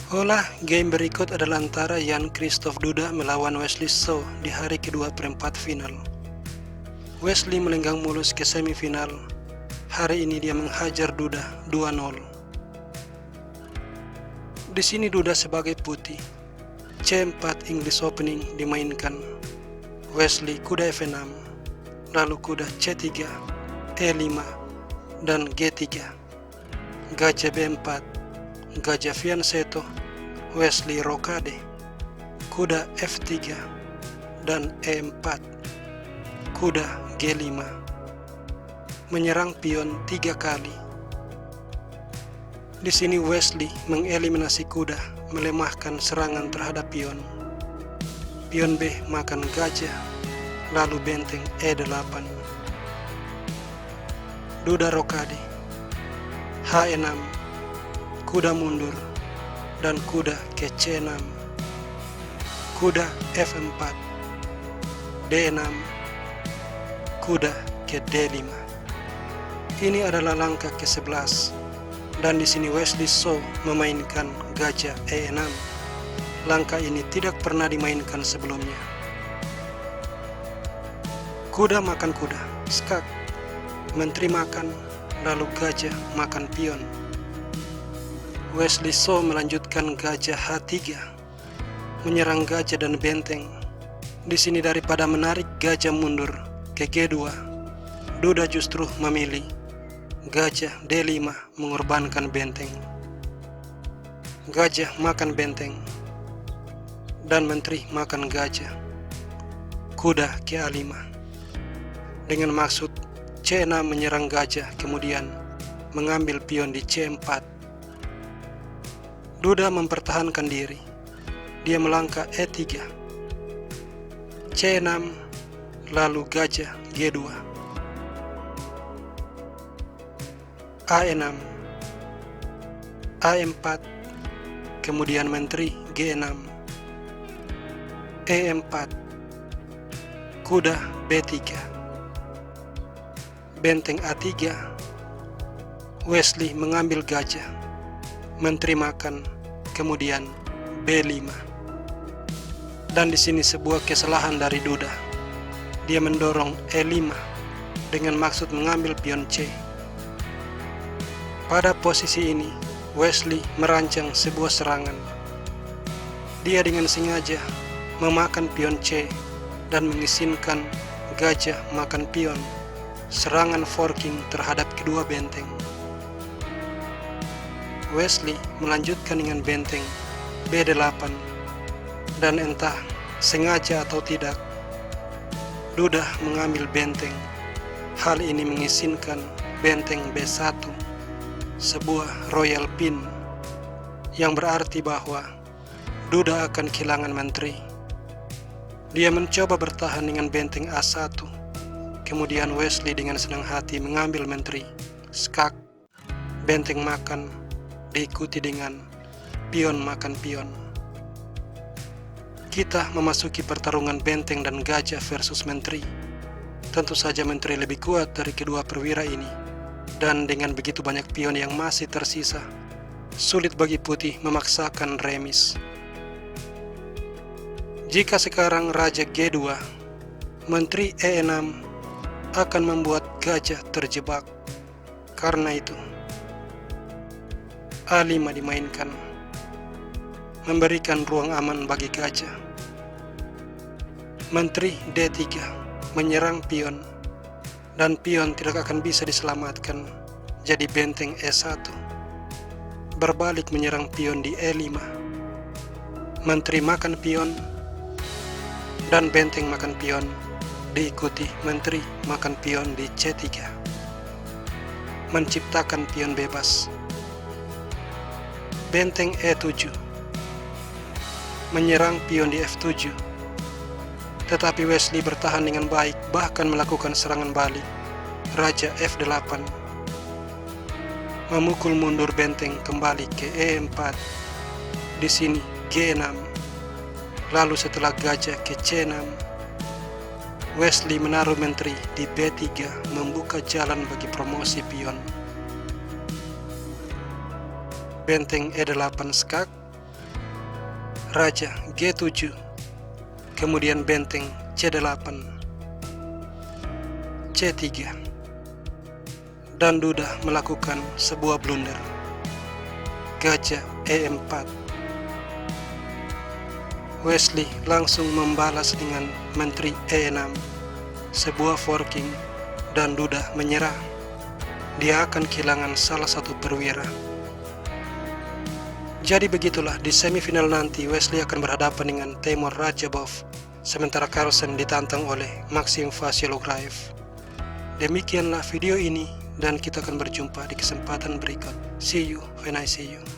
Olah game berikut adalah antara Jan-Christoph Duda melawan Wesley So di hari kedua perempat final. Wesley melenggang mulus ke semifinal. Hari ini dia menghajar Duda 2-0. Di sini Duda sebagai putih. C4 English opening dimainkan. Wesley kuda F6, lalu kuda C3, E5, dan G3. Gajah B4, gajah fianchetto, Wesley rokade, kuda F3, dan E4, kuda G5. Menyerang pion 3 kali. Di sini Wesley mengeliminasi kuda, melemahkan serangan terhadap pion. Pion B makan gajah, lalu benteng E8. Duda rokade, H6, kuda mundur, dan kuda ke C6. Kuda F4, D6, kuda ke D5. Ini adalah langkah ke-11, dan di sini Wesley So memainkan gajah E6. Langkah ini tidak pernah dimainkan sebelumnya. Kuda makan kuda, skak, menteri makan, lalu gajah makan pion. Wesley So melanjutkan gajah H3, menyerang gajah dan benteng. Di sini daripada menarik gajah mundur ke G2, Duda justru memilih gajah D5 mengorbankan benteng. Gajah makan benteng, dan menteri makan gajah. Kuda ke A5, dengan maksud C6 menyerang gajah, kemudian mengambil pion di C4. Duda mempertahankan diri. Dia melangkah E3, C6, lalu gajah G2, A6, A4, kemudian menteri G6, E4, kuda B3, benteng A3. Wesley mengambil gajah, menteri makan, kemudian B5. Dan di sini sebuah kesalahan dari Duda. Dia mendorong E5 dengan maksud mengambil pion C. Pada posisi ini, Wesley merancang sebuah serangan. Dia dengan sengaja memakan pion C dan mengizinkan gajah makan pion. Serangan forking terhadap kedua benteng. Wesley melanjutkan dengan benteng B8, dan entah sengaja atau tidak, Duda mengambil benteng. Hal ini mengizinkan benteng B1, sebuah royal pin, yang berarti bahwa Duda akan kehilangan menteri. Dia mencoba bertahan dengan benteng A1. Kemudian Wesley dengan senang hati mengambil menteri, skak, benteng makan, diikuti dengan pion makan pion. Kita memasuki pertarungan benteng dan gajah versus menteri. Tentu saja menteri lebih kuat dari kedua perwira ini, dan dengan begitu banyak pion yang masih tersisa, sulit bagi putih memaksakan remis. Jika sekarang raja G2, menteri E6 akan membuat gajah terjebak. Karena itu, A5 dimainkan, memberikan ruang aman bagi gajah. Menteri D3 menyerang pion, dan pion tidak akan bisa diselamatkan. Jadi benteng E1 berbalik menyerang pion di E5. Menteri makan pion, dan benteng makan pion, diikuti menteri makan pion di C3, menciptakan pion bebas. Benteng E7 menyerang pion di F7, tetapi Wesley bertahan dengan baik, bahkan melakukan serangan balik. Raja F8 memukul mundur benteng kembali ke E4. Di sini G6. Lalu setelah gajah ke C6, Wesley menaruh menteri di B3, membuka jalan bagi promosi pion. Benteng E8 skak, Raja G7, kemudian benteng C8, C3, dan Duda melakukan sebuah blunder. Gajah E4. Wesley langsung membalas dengan menteri E6, sebuah forking, dan Duda menyerah. Dia akan kehilangan salah satu perwira. Jadi begitulah, di semifinal nanti Wesley akan berhadapan dengan Temur Rajabov, sementara Carlsen ditantang oleh Maxim Vasyograyev. Demikianlah video ini, dan kita akan berjumpa di kesempatan berikut. See you when I see you.